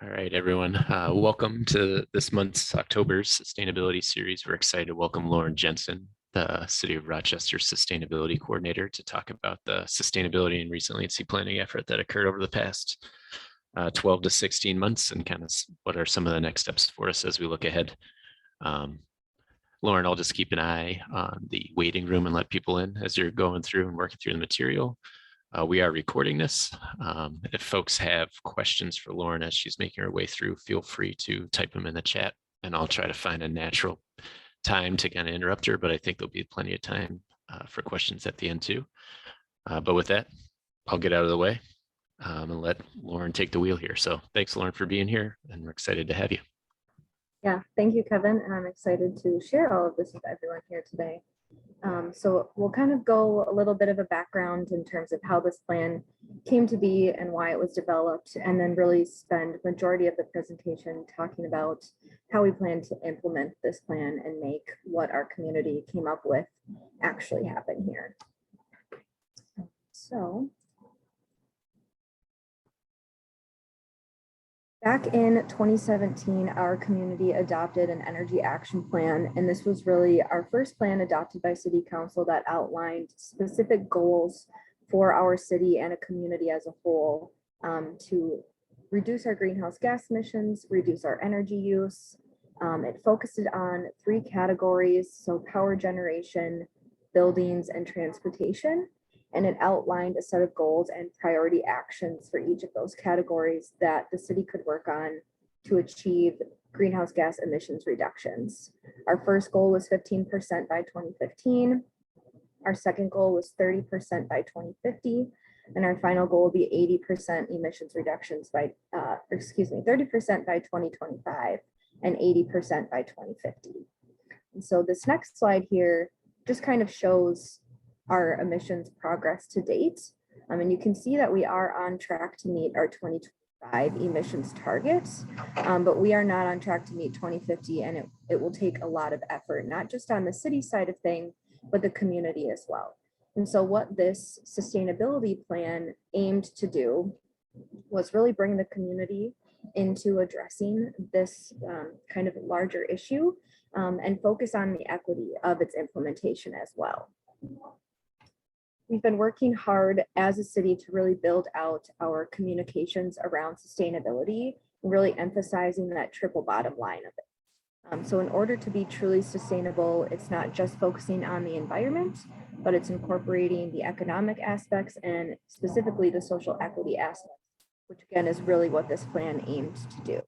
All right, everyone. Welcome to this month's October's Sustainability Series. We're excited to welcome Lauren Jensen, the City of Rochester Sustainability Coordinator, to talk about the sustainability and resiliency planning effort that occurred over the past 12 to 16 months and kind of what are some of the next steps for us as we look ahead. Lauren, I'll just keep an eye on the waiting room and let people in as you're going through and working through the material. We are recording this. If folks have questions for Lauren as she's making her way through, feel free to type them in the chat and I'll try to find a natural time to kind of interrupt her, but I think there'll be plenty of time for questions at the end too. But with that, I'll get out of the way and let Lauren take the wheel here. So thanks, Lauren, for being here, and we're excited to have you. Yeah, thank you, Kevin. And I'm excited to share all of this with everyone here today. So we'll kind of go a little bit of a background in terms of how this plan came to be and why it was developed, and then really spend the majority of the presentation talking about how we plan to implement this plan and make what our community came up with actually happen here. So back in 2017, our community adopted an energy action plan, and this was really our first plan adopted by City Council that outlined specific goals for our city and a community as a whole to reduce our greenhouse gas emissions, reduce our energy use. It focused on 3 categories, so power generation, buildings, and transportation. And it outlined a set of goals and priority actions for each of those categories that the city could work on to achieve greenhouse gas emissions reductions. Our first goal was 15% by 2015. Our second goal was 30% by 2050. And our final goal will be 80% emissions reductions by, 30% by 2025 and 80% by 2050. And so this next slide here just kind of shows our emissions progress to date. And you can see that we are on track to meet our 2025 emissions targets, but we are not on track to meet 2050, and it will take a lot of effort, not just on the city side of things, but the community as well. And so what this sustainability plan aimed to do was really bring the community into addressing this kind of larger issue and focus on the equity of its implementation as well. We've been working hard as a city to really build out our communications around sustainability, really emphasizing that triple bottom line of it. So in order to be truly sustainable, it's not just focusing on the environment, but it's incorporating the economic aspects and specifically the social equity aspects, which again is really what this plan aimed to do.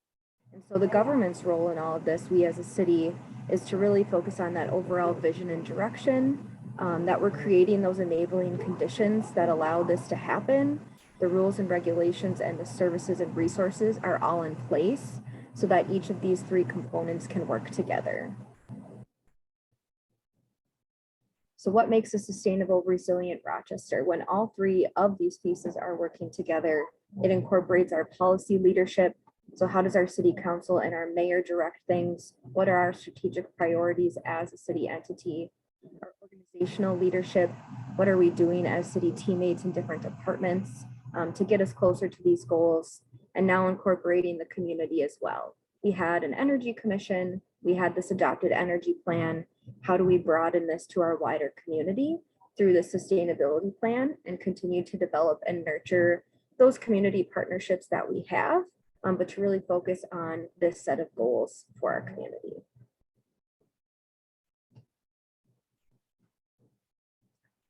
And so the government's role in all of this, we as a city, is to really focus on that overall vision and direction, that we're creating those enabling conditions that allow this to happen. The rules and regulations and the services and resources are all in place so that each of these 3 components can work together. So what makes a sustainable, resilient Rochester? When all 3 of these pieces are working together, it incorporates our policy leadership. So how does our city council and our mayor direct things? What are our strategic priorities as a city entity? Our organizational leadership, what are we doing as city teammates in different departments to get us closer to these goals, and now incorporating the community as well. We had an energy commission, we had this adopted energy plan. How do we broaden this to our wider community through the sustainability plan and continue to develop and nurture those community partnerships that we have, but to really focus on this set of goals for our community.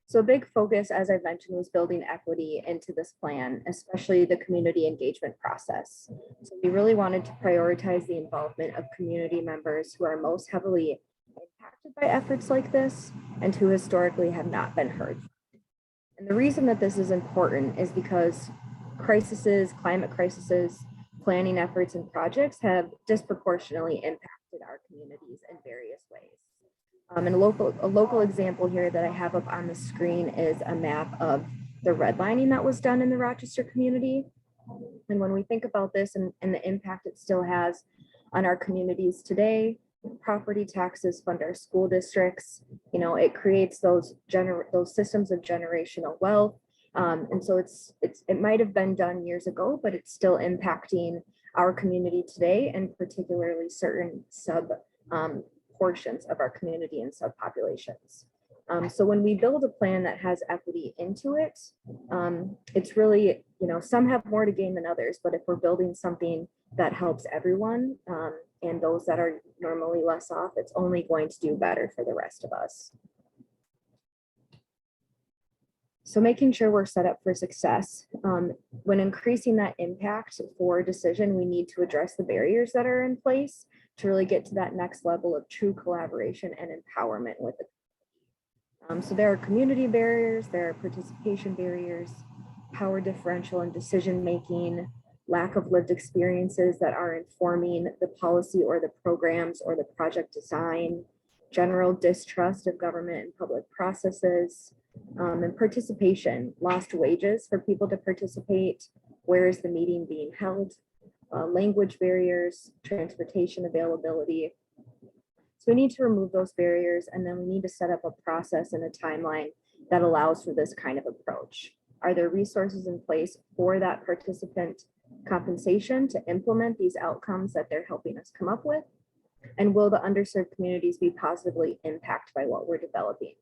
So a big focus, as I mentioned, was building equity into this plan, especially the community engagement process. So we really wanted to prioritize the involvement of community members who are most heavily impacted by efforts like this and who historically have not been heard. And the reason that this is important is because climate crises, planning efforts and projects have disproportionately impacted our communities in various ways. And a local example here that I have up on the screen is a map of the redlining that was done in the Rochester community. And when we think about this and the impact it still has on our communities today, property taxes fund our school districts. You know, it creates those systems of generational wealth. And so it might have been done years ago, but it's still impacting our community today, and particularly certain sub portions of our community and subpopulations. So when we build a plan that has equity into it, it's really, some have more to gain than others, but if we're building something that helps everyone and those that are normally less off, it's only going to do better for the rest of us. So making sure we're set up for success. When increasing that impact for decision, we need to address the barriers that are in place to really get to that next level of true collaboration and empowerment with the community. So there are community barriers, there are participation barriers, power differential and decision-making, lack of lived experiences that are informing the policy or the programs or the project design, general distrust of government and public processes, and participation, lost wages for people to participate, where is the meeting being held, language barriers, transportation availability. So we need to remove those barriers, and then we need to set up a process and a timeline that allows for this kind of approach. Are there resources in place for that participant compensation to implement these outcomes that they're helping us come up with? And will the underserved communities be positively impacted by what we're developing?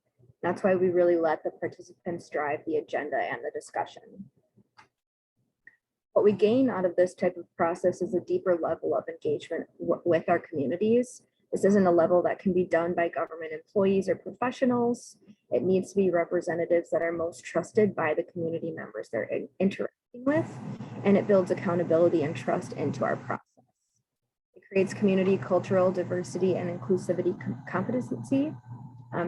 That's why we really let the participants drive the agenda and the discussion. What we gain out of this type of process is a deeper level of engagement with our communities. This isn't a level that can be done by government employees or professionals. It needs to be representatives that are most trusted by the community members they're interacting with, and it builds accountability and trust into our process. It creates community, cultural diversity, and inclusivity competency.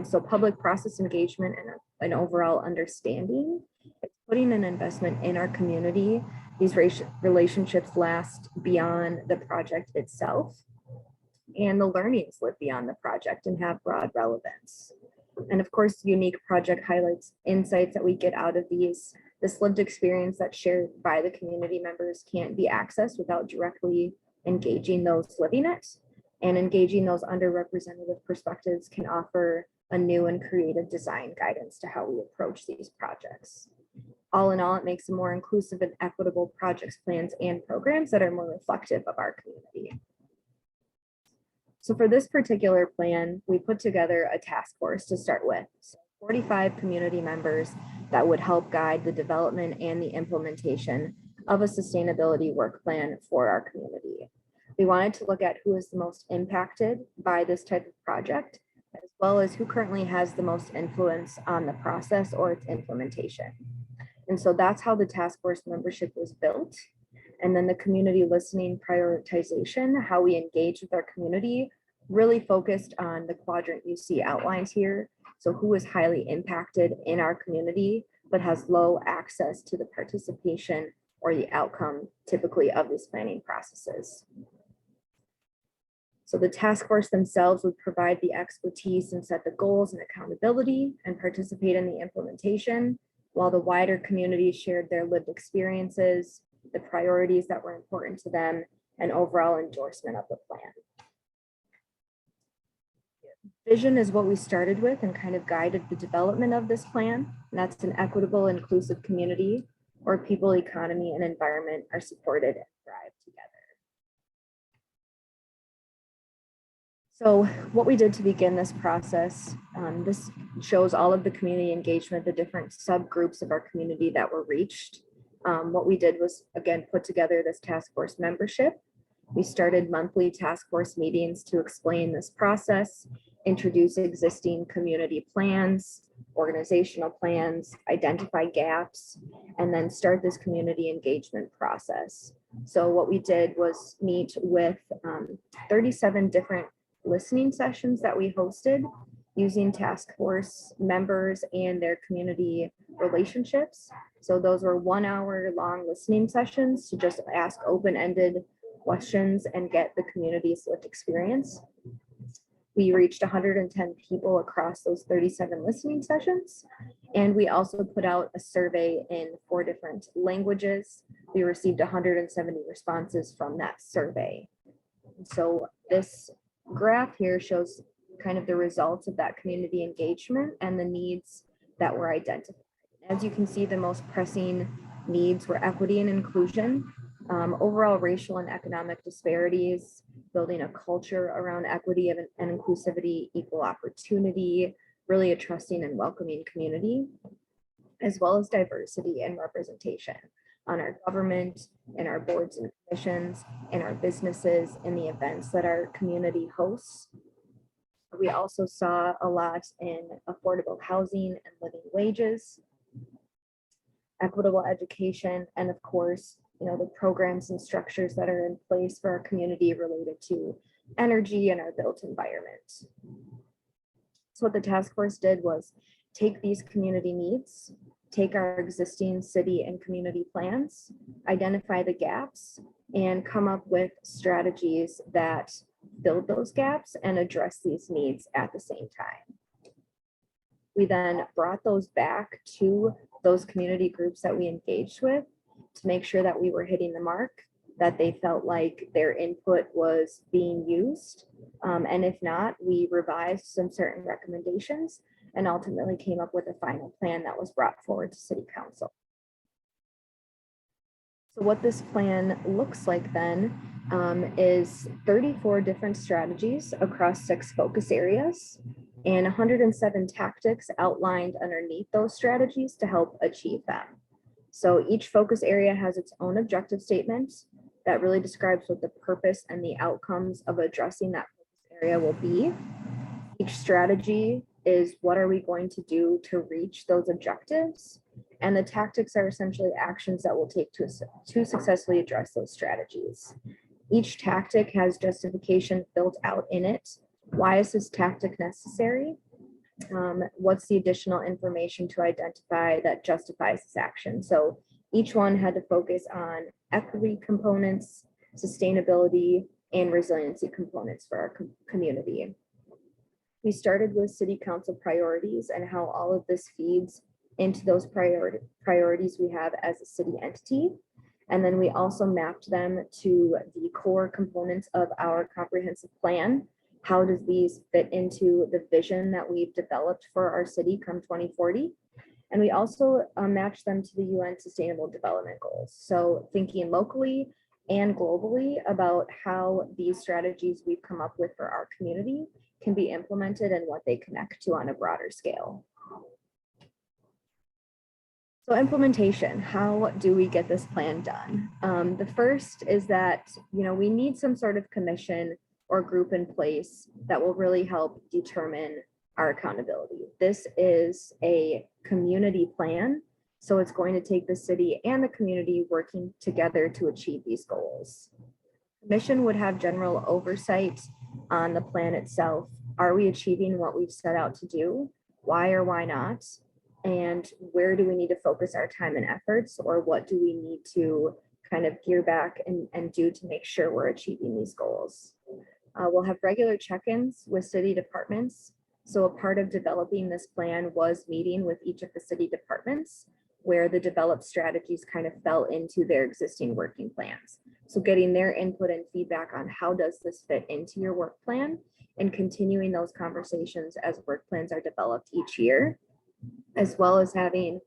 So public process engagement and an overall understanding. It's putting an investment in our community. These relationships last beyond the project itself, and the learnings live beyond the project and have broad relevance. And of course, unique project highlights insights that we get out of this lived experience that's shared by the community members can't be accessed without directly engaging those living it. And engaging those underrepresented perspectives can offer a new and creative design guidance to how we approach these projects. All in all, it makes a more inclusive and equitable projects, plans, and programs that are more reflective of our community. So for this particular plan, we put together a task force to start with. So 45 community members that would help guide the development and the implementation of a sustainability work plan for our community. We wanted to look at who is the most impacted by this type of project, as well as who currently has the most influence on the process or its implementation. And so that's how the task force membership was built. And then the community listening prioritization, how we engage with our community, really focused on the quadrant you see outlined here. So who is highly impacted in our community, but has low access to the participation or the outcome typically of these planning processes. So the task force themselves would provide the expertise and set the goals and accountability and participate in the implementation, while the wider community shared their lived experiences, the priorities that were important to them, and overall endorsement of the plan. Vision is what we started with and kind of guided the development of this plan. And that's an equitable, inclusive community where people, economy, and environment are supported and thrive together. So what we did to begin this process, this shows all of the community engagement, the different subgroups of our community that were reached. What we did was, again, put together this task force membership. We started monthly task force meetings to explain this process, introduce existing community plans, organizational plans, identify gaps, and then start this community engagement process. So what we did was meet with 37 different listening sessions that we hosted using task force members and their community relationships. So those were 1 hour long listening sessions to just ask open-ended questions and get the community's lived experience. We reached 110 people across those 37 listening sessions. And we also put out a survey in 4 different languages. We received 170 responses from that survey. So this graph here shows kind of the results of that community engagement and the needs that were identified. As you can see, the most pressing needs were equity and inclusion, Overall racial and economic disparities, building a culture around equity and inclusivity, equal opportunity, really a trusting and welcoming community, as well as diversity and representation on our government, in our boards and commissions, in our businesses, in the events that our community hosts. We also saw a lot in affordable housing and living wages, equitable education, and of course, the programs and structures that are in place for our community related to energy and our built environment. So what the task force did was take these community needs, take our existing city and community plans, identify the gaps, and come up with strategies that build those gaps and address these needs at the same time. We then brought those back to those community groups that we engaged with to make sure that we were hitting the mark, that they felt like their input was being used. And if not, we revised some certain recommendations and ultimately came up with a final plan that was brought forward to City Council. So what this plan looks like then is 34 different strategies across 6 focus areas and 107 tactics outlined underneath those strategies to help achieve them. So each focus area has its own objective statement that really describes what the purpose and the outcomes of addressing that focus area will be. Each strategy is what are we going to do to reach those objectives? And the tactics are essentially actions that we'll take to successfully address those strategies. Each tactic has justification built out in it. Why is this tactic necessary? What's the additional information to identify that justifies this action? So each one had to focus on equity components, sustainability, and resiliency components for our community. We started with City Council priorities and how all of this feeds into those priorities we have as a city entity. And then we also mapped them to the core components of our comprehensive plan. How does these fit into the vision that we've developed for our city come 2040? And we also matched them to the UN Sustainable Development Goals. So thinking locally and globally about how these strategies we've come up with for our community can be implemented and what they connect to on a broader scale. So implementation, how do we get this plan done? The first is that, we need some sort of commission or group in place that will really help determine our accountability. This is a community plan, so it's going to take the city and the community working together to achieve these goals. Commission would have general oversight on the plan itself. Are we achieving what we've set out to do? Why or why not? And where do we need to focus our time and efforts, or what do we need to kind of gear back and do to make sure we're achieving these goals? We'll have regular check-ins with city departments. So a part of developing this plan was meeting with each of the city departments where the developed strategies kind of fell into their existing working plans. So getting their input and feedback on how does this fit into your work plan, and continuing those conversations as work plans are developed each year, as well as having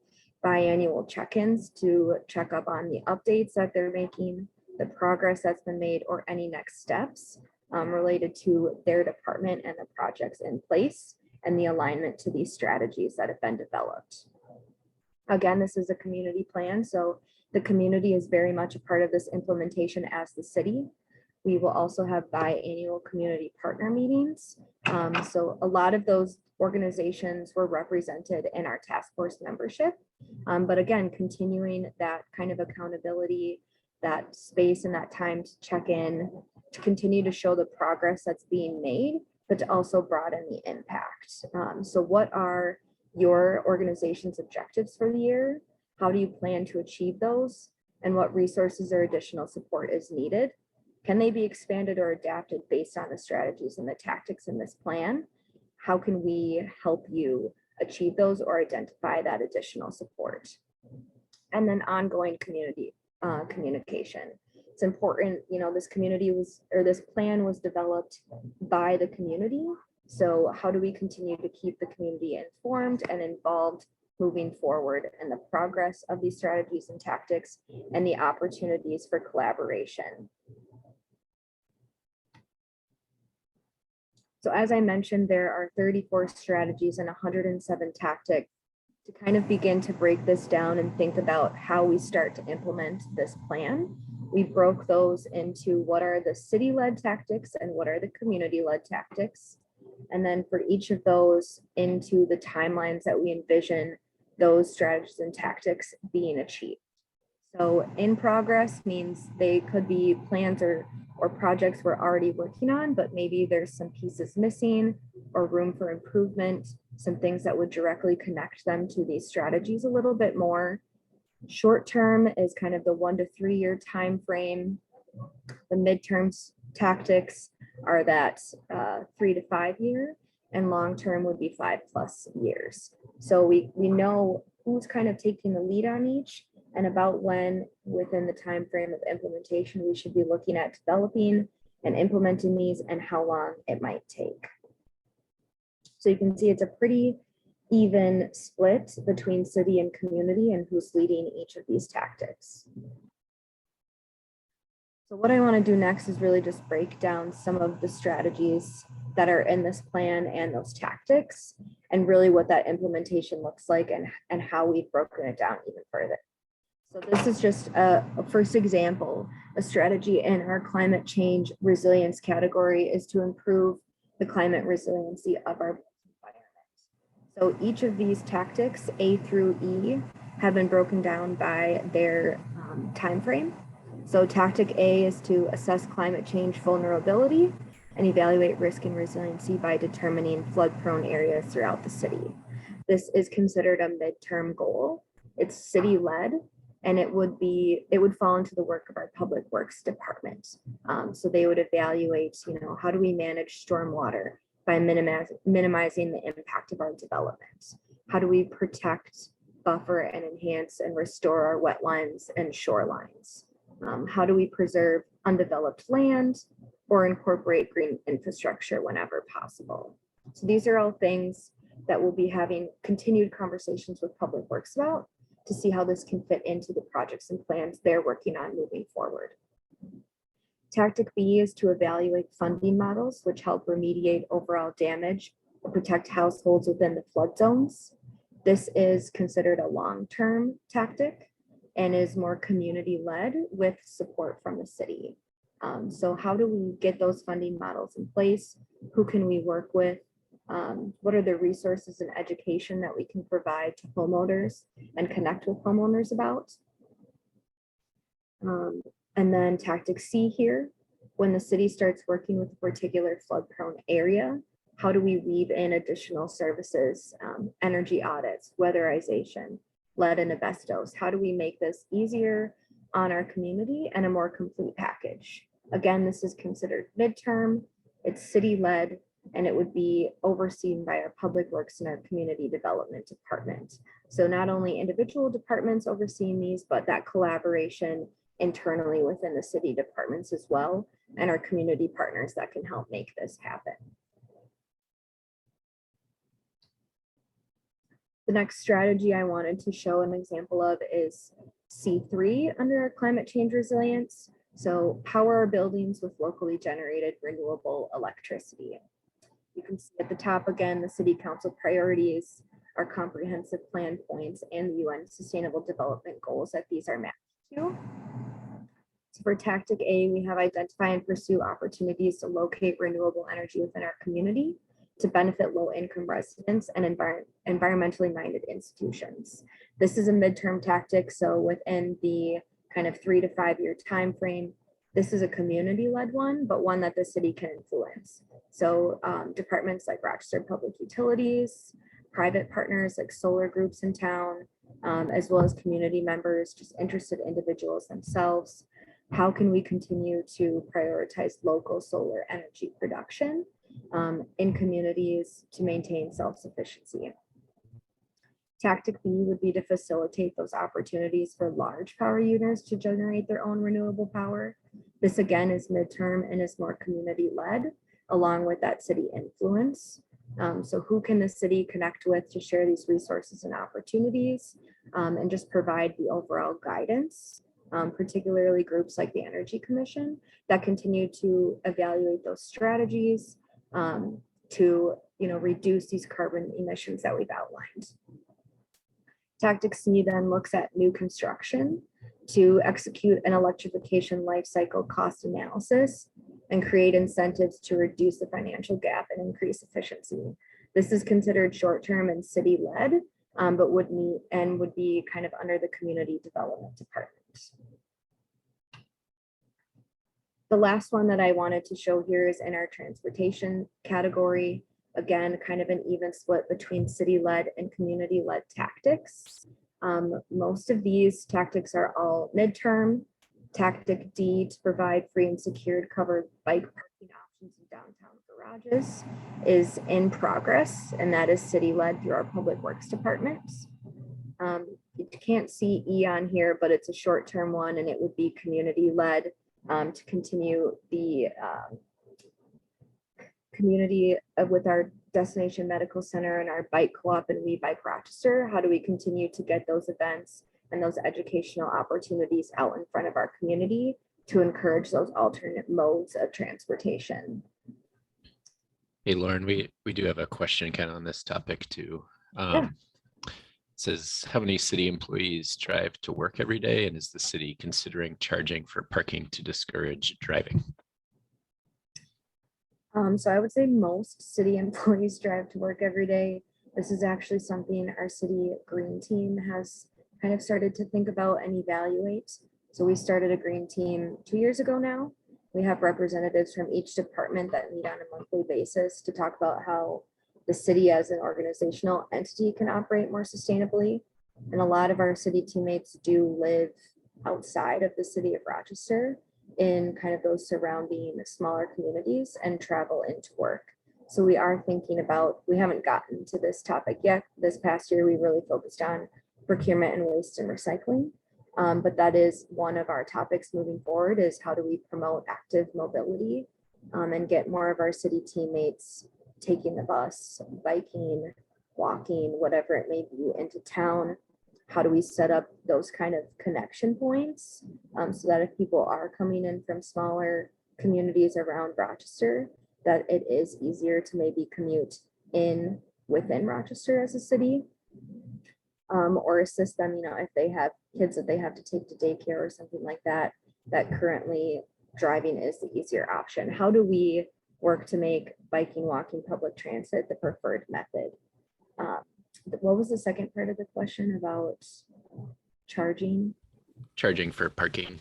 biannual check-ins to check up on the updates that they're making, the progress that's been made, or any next steps related to their department and the projects in place and the alignment to these strategies that have been developed. Again, this is a community plan, so the community is very much a part of this implementation as the city. We will also have biannual community partner meetings. So a lot of those organizations were represented in our task force membership. But again, continuing that kind of accountability, that space and that time to check in, to continue to show the progress that's being made, but to also broaden the impact. So what are your organization's objectives for the year? How do you plan to achieve those? And what resources or additional support is needed? Can they be expanded or adapted based on the strategies and the tactics in this plan? How can we help you achieve those or identify that additional support? And then ongoing community communication. It's important, this plan was developed by the community. So how do we continue to keep the community informed and involved moving forward and the progress of these strategies and tactics and the opportunities for collaboration. So as I mentioned, there are 34 strategies and 107 tactics. To kind of begin to break this down and think about how we start to implement this plan, we broke those into what are the city-led tactics and what are the community-led tactics. And then for each of those into the timelines that we envision those strategies and tactics being achieved. So in progress means they could be plans or projects we're already working on, but maybe there's some pieces missing or room for improvement, some things that would directly connect them to these strategies a little bit more. Short term is kind of the 1 to 3 year time frame. The midterm tactics are that 3 to 5 year, and long term would be 5+ years. So we know who's kind of taking the lead on each, and about when within the time frame of implementation we should be looking at developing and implementing these and how long it might take. So you can see it's a pretty even split between city and community and who's leading each of these tactics. So what I want to do next is really just break down some of the strategies that are in this plan and those tactics, and really what that implementation looks like and how we've broken it down even further. So this is just a first example. A strategy in our climate change resilience category is to improve the climate resiliency of our environment. So each of these tactics, A through E, have been broken down by their time frame. So tactic A is to assess climate change vulnerability and evaluate risk and resiliency by determining flood-prone areas throughout the city. This is considered a midterm goal. It's city-led, and it would fall into the work of our public works department. So they would evaluate, how do we manage stormwater by minimizing the impact of our development? How do we protect, buffer, and enhance and restore our wetlands and shorelines? How do we preserve undeveloped land or incorporate green infrastructure whenever possible? So these are all things that we'll be having continued conversations with public works about, to see how this can fit into the projects and plans they're working on moving forward. Tactic B is to evaluate funding models which help remediate overall damage or protect households within the flood zones. This is considered a long-term tactic and is more community-led with support from the city. So how do we get those funding models in place? Who can we work with? What are the resources and education that we can provide to homeowners and connect with homeowners about? And then tactic C here, when the city starts working with a particular flood-prone area, how do we weave in additional services, energy audits, weatherization, lead and asbestos? How do we make this easier on our community and a more complete package? Again, this is considered midterm, it's city-led, and it would be overseen by our public works and our community development department. So not only individual departments overseeing these, but that collaboration internally within the city departments as well, and our community partners that can help make this happen. The next strategy I wanted to show an example of is C3 under our climate change resilience. So power our buildings with locally generated renewable electricity. You can see at the top again, the city council priorities, our comprehensive plan points, and the UN Sustainable Development Goals that these are matched to. So for tactic A, we have identify and pursue opportunities to locate renewable energy within our community to benefit low-income residents and environmentally minded institutions. This is a midterm tactic, so within the kind of 3 to 5 year time frame, this is a community-led one, but one that the city can influence. So departments like Rochester Public Utilities, private partners like solar groups in town, as well as community members, just interested individuals themselves. How can we continue to prioritize local solar energy production in communities to maintain self-sufficiency? Tactic B would be to facilitate those opportunities for large power users to generate their own renewable power. This again is midterm and is more community-led, along with that city influence. So who can the city connect with to share these resources and opportunities, and just provide the overall guidance, particularly groups like the Energy Commission that continue to evaluate those strategies to reduce these carbon emissions that we've outlined. Tactic C then looks at new construction to execute an electrification life cycle cost analysis and create incentives to reduce the financial gap and increase efficiency. This is considered short-term and city-led, but would be kind of under the community development department. The last one that I wanted to show here is in our transportation category. Again, kind of an even split between city-led and community-led tactics. Most of these tactics are all midterm. Tactic D, to provide free and secured covered bike parking options in downtown garages, is in progress, and that is city-led through our public works departments. You can't see E on here, but it's a short-term one, and it would be community-led to continue the community with our destination medical center and our bike co-op and We Bike Rochester. How do we continue to get those events and those educational opportunities out in front of our community to encourage those alternate modes of transportation? Hey, Lauren, we do have a question kind of on this topic too. Yeah. It says, how many city employees drive to work every day? And is the city considering charging for parking to discourage driving? So I would say most city employees drive to work every day. This is actually something our city green team has kind of started to think about and evaluate. So we started a green team 2 years ago now. We have representatives from each department that meet on a monthly basis to talk about how the city as an organizational entity can operate more sustainably. And a lot of our city teammates do live outside of the city of Rochester in kind of those surrounding smaller communities and travel into work. So we are thinking about, we haven't gotten to this topic yet. This past year, we really focused on procurement and waste and recycling. But that is one of our topics moving forward, is how do we promote active mobility and get more of our city teammates taking the bus, biking, walking, whatever it may be, into town. How do we set up those kind of connection points so that if people are coming in from smaller communities around Rochester, that it is easier to maybe commute in within Rochester as a city, or assist them, if they have kids that they have to take to daycare or something like that, that currently driving is the easier option. How do we work to make biking, walking, public transit the preferred method? What was the second part of the question about charging? Charging for parking.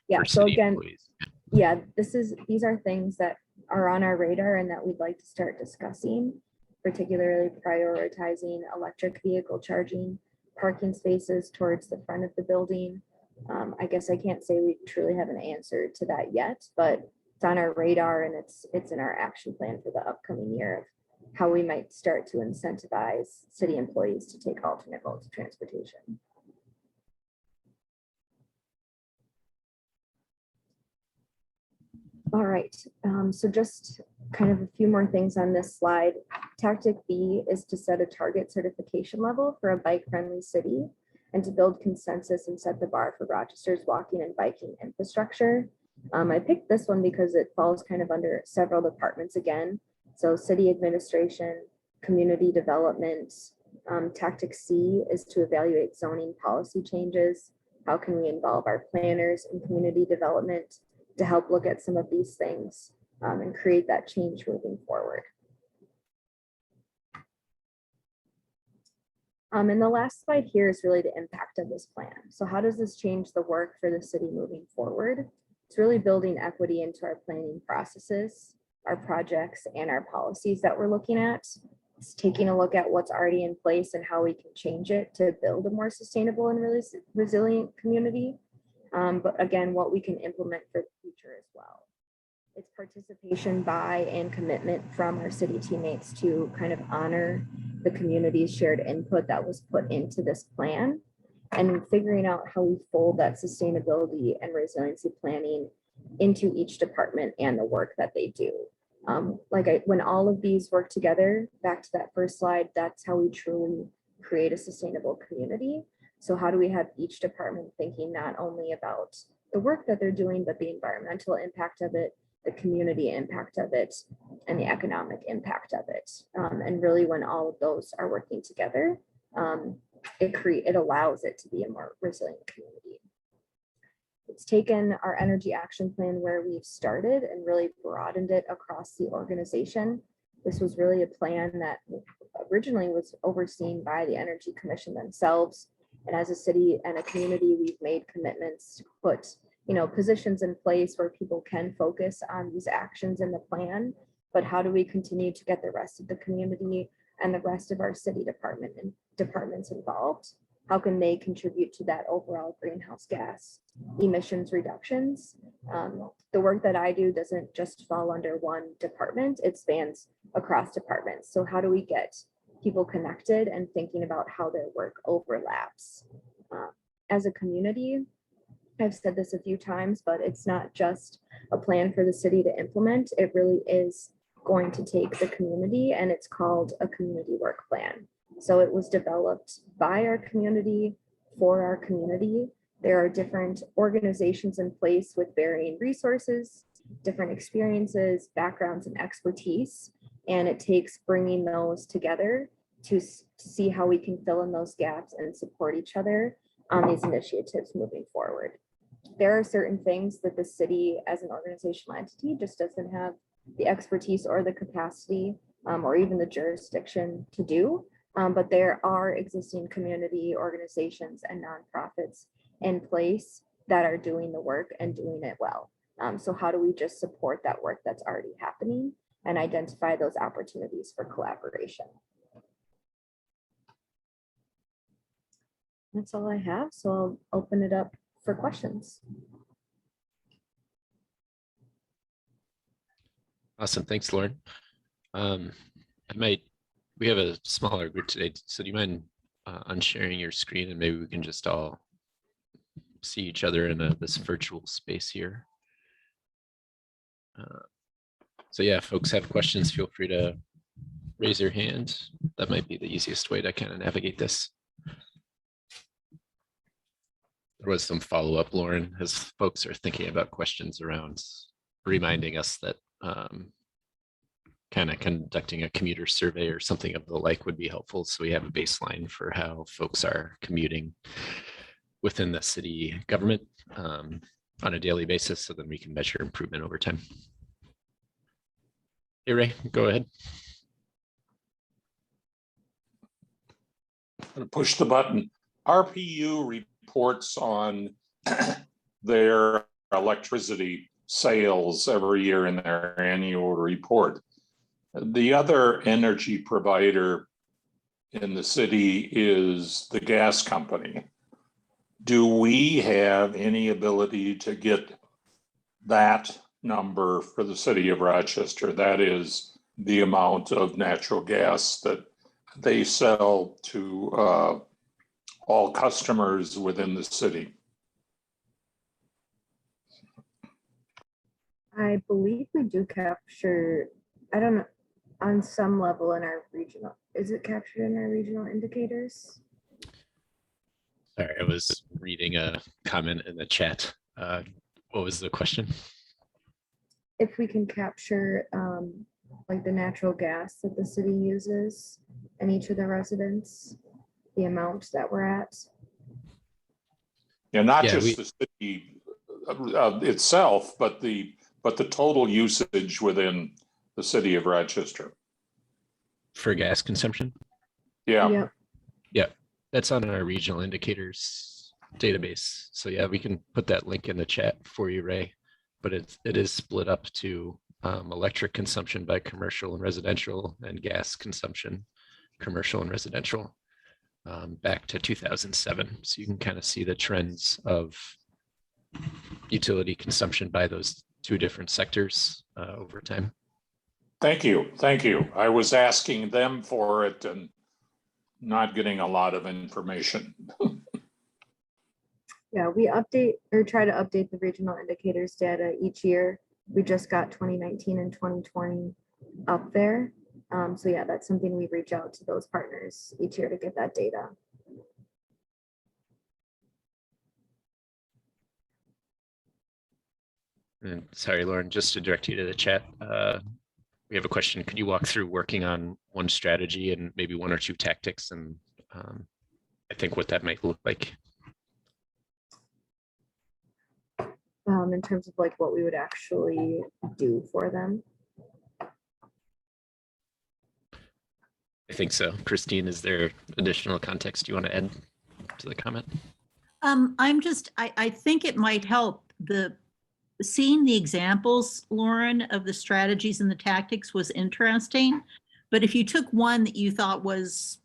Yeah, for so city again, employees. yeah, these are things that are on our radar and that we'd like to start discussing, particularly prioritizing electric vehicle charging, parking spaces towards the front of the building. I guess I can't say we truly have an answer to that yet, but it's on our radar and it's in our action plan for the upcoming year of how we might start to incentivize city employees to take alternate modes of transportation. All right, so just kind of a few more things on this slide. Tactic B is to set a target certification level for a bike-friendly city and to build consensus and set the bar for Rochester's walking and biking infrastructure. I picked this one because it falls kind of under several departments again. So city administration, community development. Tactic C is to evaluate zoning policy changes. How can we involve our planners in community development to help look at some of these things and create that change moving forward? And the last slide here is really the impact of this plan. So how does this change the work for the city moving forward? It's really building equity into our planning processes, our projects, and our policies that we're looking at. It's taking a look at what's already in place and how we can change it to build a more sustainable and really resilient community. But again, what we can implement for the future as well. It's participation by and commitment from our city teammates to kind of honor the community's shared input that was put into this plan, and figuring out how we fold that sustainability and resiliency planning into each department and the work that they do. When all of these work together, back to that first slide, that's how we truly create a sustainable community. So how do we have each department thinking not only about the work that they're doing, but the environmental impact of it, the community impact of it, and the economic impact of it. And really when all of those are working together, it allows it to be a more resilient community. It's taken our energy action plan where we've started and really broadened it across the organization. This was really a plan that originally was overseen by the Energy Commission themselves. And as a city and a community, we've made commitments to put, positions in place where people can focus on these actions in the plan. But how do we continue to get the rest of the community and the rest of our city departments involved? How can they contribute to that overall greenhouse gas emissions reductions? The work that I do doesn't just fall under one department, it spans across departments. So how do we get people connected and thinking about how their work overlaps? As a community, I've said this a few times, but it's not just a plan for the city to implement. It really is going to take the community, and it's called a community work plan. So it was developed by our community for our community. There are different organizations in place with varying resources, different experiences, backgrounds, and expertise. And it takes bringing those together to see how we can fill in those gaps and support each other on these initiatives moving forward. There are certain things that the city as an organizational entity just doesn't have the expertise or the capacity or even the jurisdiction to do. But there are existing community organizations and nonprofits in place that are doing the work and doing it well. So how do we just support that work that's already happening and identify those opportunities for collaboration? That's all I have. So I'll open it up for questions. Awesome. Thanks, Lauren. We have a smaller group today, so do you mind unsharing your screen and maybe we can just all see each other in this virtual space here? So yeah, if folks have questions, feel free to raise your hand. That might be the easiest way to kind of navigate this. There was some follow-up, Lauren, as folks are thinking about questions around reminding us that kind of conducting a commuter survey or something of the like would be helpful. So we have a baseline for how folks are commuting within the city government on a daily basis, so then we can measure improvement over time. Hey, Ray, go ahead. I'm going to push the button. RPU reports on their electricity sales every year in their annual report. The other energy provider in the city is the gas company. Do we have any ability to get that number for the city of Rochester? That is the amount of natural gas that they sell to all customers within the city. I believe we do capture, I don't know, on some level in our regional, is it captured in our regional indicators? Sorry, I was reading a comment in the chat. What was the question? If we can capture like the natural gas that the city uses and each of the residents, the amount that we're at. Yeah, not just the city itself, but the total usage within the city of Rochester. For gas consumption? Yeah. Yep. Yeah, that's on our regional indicators database. So yeah, we can put that link in the chat for you, Ray. But it is split up to electric consumption by commercial and residential and gas consumption, commercial and residential, back to 2007. So you can kind of see the trends of utility consumption by those two different sectors over time. Thank you. Thank you. I was asking them for it and not getting a lot of information. Yeah, we update or try to update the regional indicators data each year. We just got 2019 and 2020 up there. So yeah, that's something we reach out to those partners each year to get that data. And sorry, Lauren, just to direct you to the chat. We have a question. Could you walk through working on one strategy and maybe one or two tactics, and I think what that might look like? In terms of like what we would actually do for them. I think so. Christine, is there additional context you want to add to the comment? I think it might help seeing the examples, Lauren, of the strategies and the tactics was interesting. But if you took one that you thought was,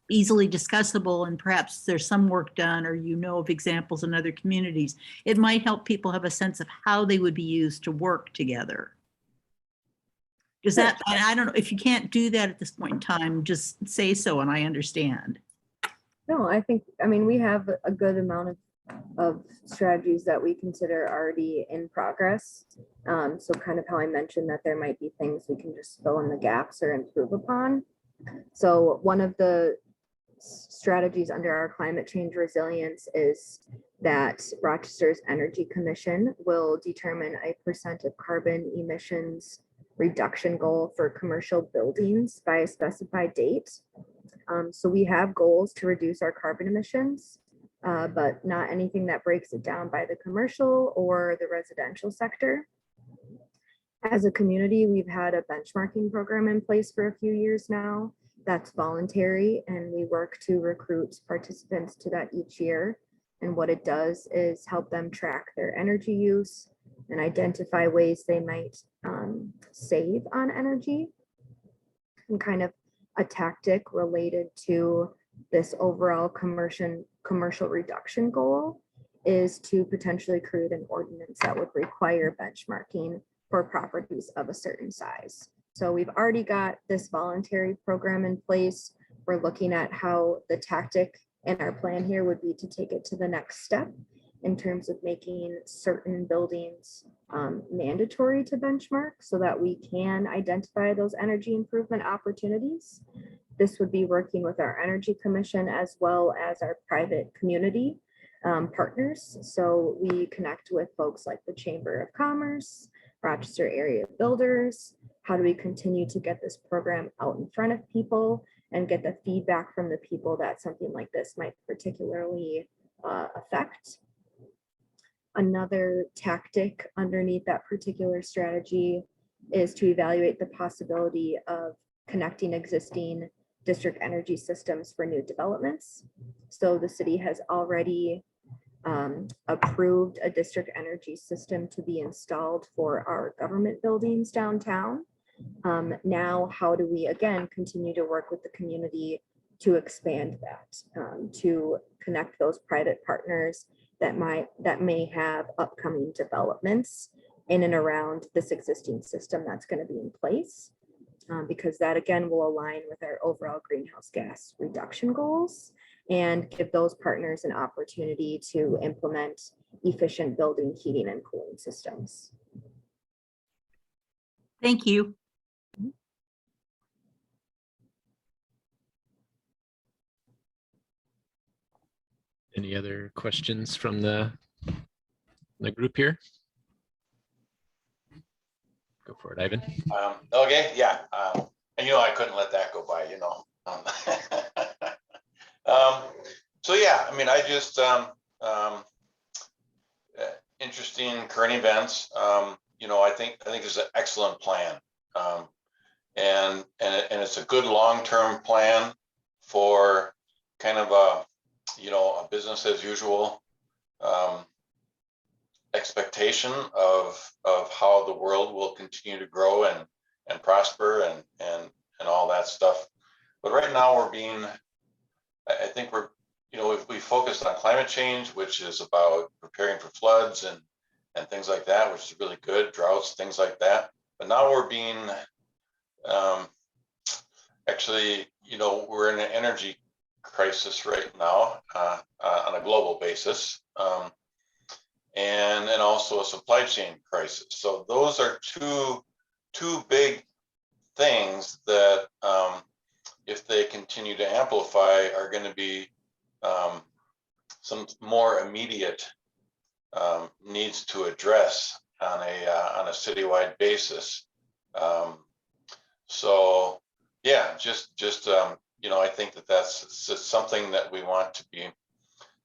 easily discussable and perhaps there's some work done or of examples in other communities, it might help people have a sense of how they would be used to work together. Does that, I don't know, if you can't do that at this point in time, just say so and I understand. No, I mean, we have a good amount of strategies that we consider already in progress. So kind of how I mentioned that there might be things we can just fill in the gaps or improve upon. So one of the strategies under our climate change resilience is that Rochester's Energy Commission will determine a % of carbon emissions reduction goal for commercial buildings by a specified date. So we have goals to reduce our carbon emissions, but not anything that breaks it down by the commercial or the residential sector. As a community, we've had a benchmarking program in place for a few years now. That's voluntary, and we work to recruit participants to that each year. And what it does is help them track their energy use and identify ways they might save on energy. And kind of a tactic related to this overall commercial reduction goal is to potentially create an ordinance that would require benchmarking for properties of a certain size. So we've already got this voluntary program in place. We're looking at how the tactic in our plan here would be to take it to the next step in terms of making certain buildings mandatory to benchmark so that we can identify those energy improvement opportunities. This would be working with our Energy Commission as well as our private community partners. So we connect with folks like the Chamber of Commerce, Rochester area builders. How do we continue to get this program out in front of people and get the feedback from the people that something like this might particularly affect? Another tactic underneath that particular strategy is to evaluate the possibility of connecting existing district energy systems for new developments. So the city has already approved a district energy system to be installed for our government buildings downtown. Now, how do we again continue to work with the community to expand that, to connect those private partners that may have upcoming developments in and around this existing system that's going to be in place, because that again will align with our overall greenhouse gas reduction goals and give those partners an opportunity to implement efficient building heating and cooling systems. Thank you. Any other questions from the group here? Go for it, Ivan. Okay, yeah. And I couldn't let that go by, So yeah, I mean, I just interesting current events. I think it's an excellent plan, and it's a good long-term plan for kind of a business as usual expectation of how the world will continue to grow and prosper and all that stuff. But right now I think we focused on climate change, which is about preparing for floods and things like that, which is really good, droughts, things like that. But now we're being actually, we're in an energy crisis right now on a global basis. and also a supply chain crisis. So those are two big things that, if they continue to amplify, are going to be some more immediate needs to address on a citywide basis. So yeah, just you know, I think that's something that we want to be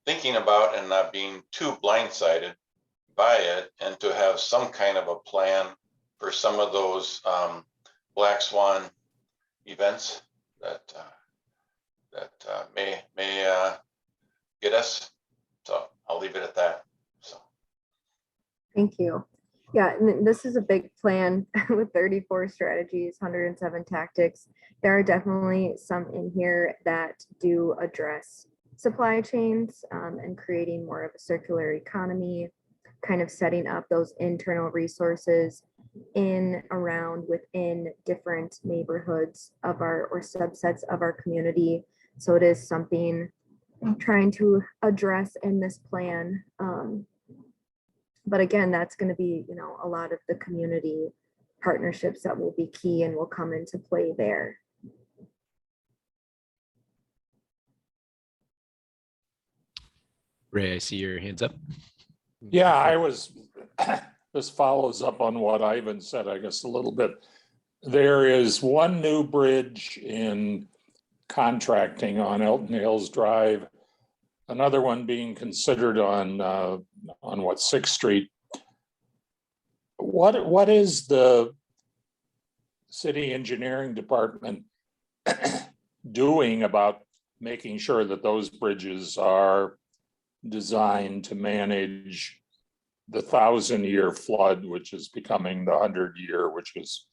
thinking about and not being too blindsided by it, and to have some kind of a plan for some of those black swan events that may get us. So I'll leave it at that. So Thank you. Yeah, and this is a big plan with 34 strategies, 107 tactics. There are definitely some in here that do address supply chains and creating more of a circular economy, kind of setting up those internal resources in, around, within different neighborhoods of our, or subsets of our community. So it is something I'm trying to address in this plan. But again, that's going to be, you know, a lot of the community partnerships that will be key and will come into play there. Ray, I see your hands up. Yeah, I was, this follows up on what Ivan said, I guess, a little bit. There is one new bridge in contracting on Elton Hills Drive, another one being considered on what, 6th Street. What is the city engineering department doing about making sure that those bridges are designed to manage the 1,000-year flood, which is becoming the 100-year, which is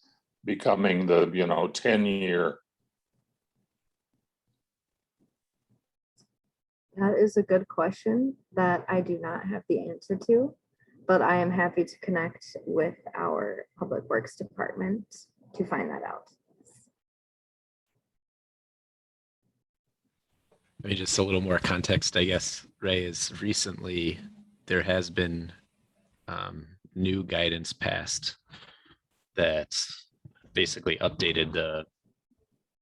becoming the 10-year? That is a good question that I do not have the answer to, but I am happy to connect with our Public Works Department to find that out. Maybe just a little more context, I guess, Ray, is recently there has been new guidance passed that basically updated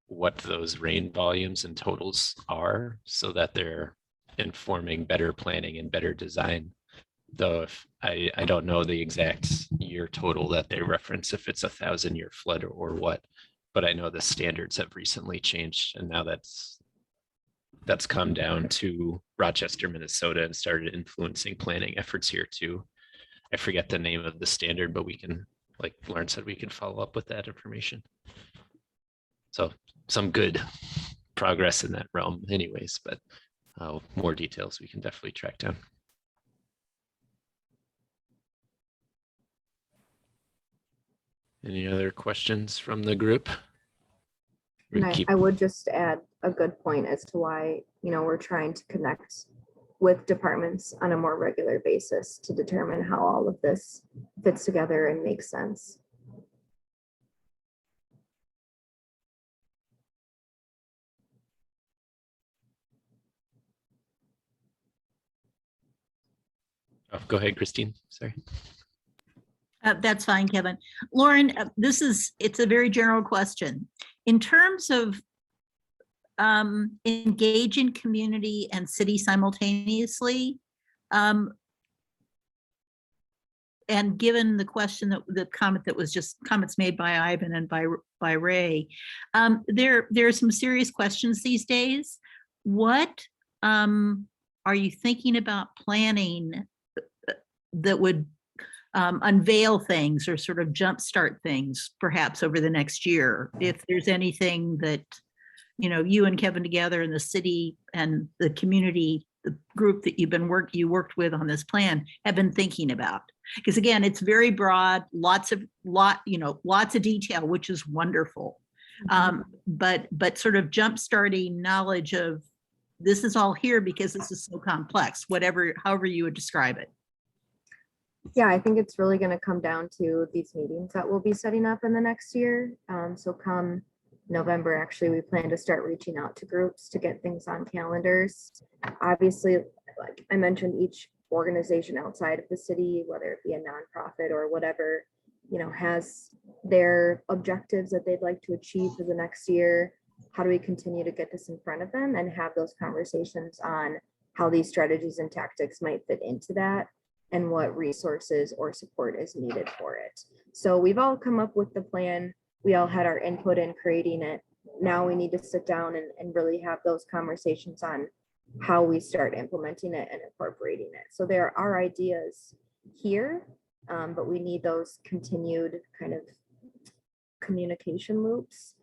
what those rain volumes and totals are, so that they're informing better planning and better design. Though if I don't know the exact year total that they reference, if it's 1,000-year flood or what, but I know the standards have recently changed, and now that's come down to Rochester, Minnesota, and started influencing planning efforts here too. I forget the name of the standard, but we can, like Lauren said, we can follow up with that information. So some good progress in that realm anyways, but more details we can definitely track down. Any other questions from the group? And I would just add a good point as to why, you know, we're trying to connect with departments on a more regular basis to determine how all of this fits together and makes sense. Oh, go ahead, Christine. Sorry. That's fine, Kevin. Lauren, it's a very general question. In terms of engaging community and city simultaneously, and given the question that the comment that was just comments made by Ivan and by Ray, there are some serious questions these days. What are you thinking about planning that would unveil things or sort of jumpstart things perhaps over the next year? If there's anything that, you know, you and Kevin together in the city and the community, the group that you worked with on this plan have been thinking about. Because again, it's very broad, lots of detail, which is wonderful. But sort of jumpstarting knowledge of this is all here because this is so complex, however you would describe it. Yeah, I think it's really going to come down to these meetings that we'll be setting up in the next year. So come November, actually, we plan to start reaching out to groups to get things on calendars. Obviously, like I mentioned, each organization outside of the city, whether it be a nonprofit or whatever, you know, has their objectives that they'd like to achieve for the next year. How do we continue to get this in front of them and have those conversations on how these strategies and tactics might fit into that and what resources or support is needed for it. So we've all come up with the plan. We all had our input in creating it. Now we need to sit down and really have those conversations on how we start implementing it and incorporating it. So there are ideas here, but we need those continued kind of communication loops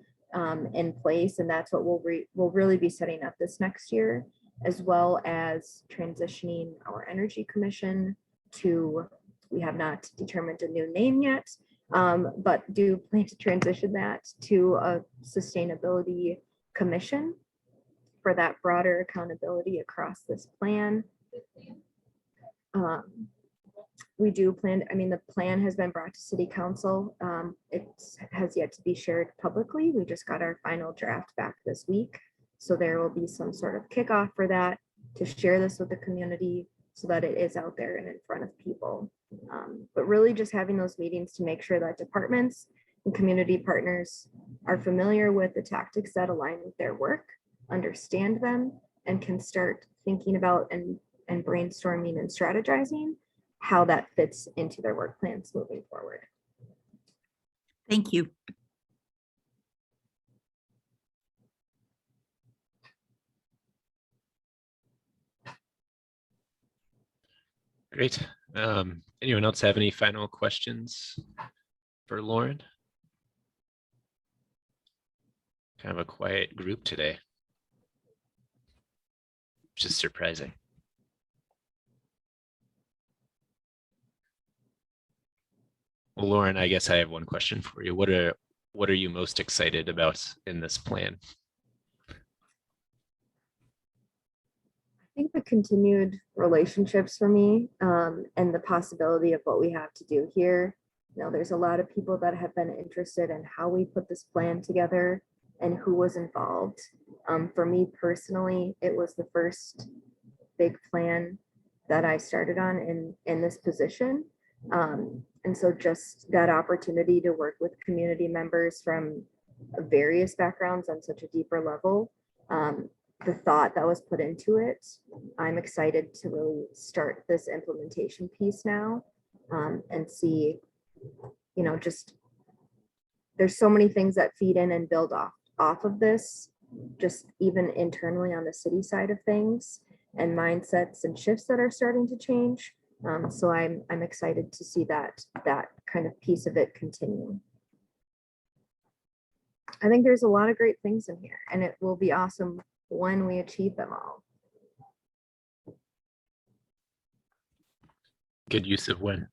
in place. And that's what we'll really be setting up this next year, as well as transitioning our Energy Commission to, we have not determined a new name yet, but do plan to transition that to a Sustainability Commission for that broader accountability across this plan. We do plan, I mean, the plan has been brought to City Council. It has yet to be shared publicly. We just got our final draft back this week. So there will be some sort of kickoff for that to share this with the community so that it is out there and in front of people. But really just having those meetings to make sure that departments and community partners are familiar with the tactics that align with their work, understand them, and can start thinking about and brainstorming and strategizing how that fits into their work plans moving forward. Thank you. Great. Anyone else have any final questions for Lauren? Kind of a quiet group today, which is surprising. Well, Lauren, I guess I have one question for you. What are you most excited about in this plan? I think the continued relationships for me, and the possibility of what we have to do here. You know, there's a lot of people that have been interested in how we put this plan together and who was involved. For me personally, it was the first big plan that I started on in this position. And so just that opportunity to work with community members from various backgrounds on such a deeper level, the thought that was put into it, I'm excited to really start this implementation piece now, and see, you know, just there's so many things that feed in and build off of this, just even internally on the city side of things, and mindsets and shifts that are starting to change. So I'm excited to see that kind of piece of it continue. I think there's a lot of great things in here, and it will be awesome when we achieve them all. Good use of when.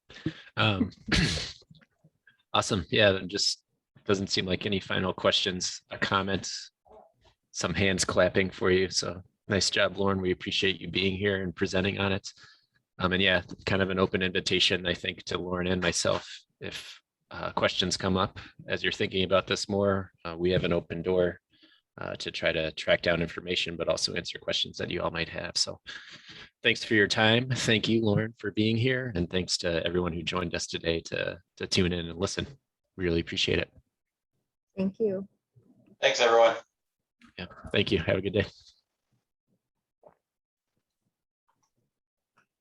Awesome. Yeah, just doesn't seem like any final questions, a comment, some hands clapping for you. So nice job, Lauren. We appreciate you being here and presenting on it. And yeah, kind of an open invitation, I think, to Lauren and myself. If questions come up as you're thinking about this more, we have an open door to try to track down information, but also answer questions that you all might have. So thanks for your time. Thank you, Lauren, for being here. And thanks to everyone who joined us today to tune in and listen. Really appreciate it. Thank you. Thanks, everyone. Yeah, thank you. Have a good day.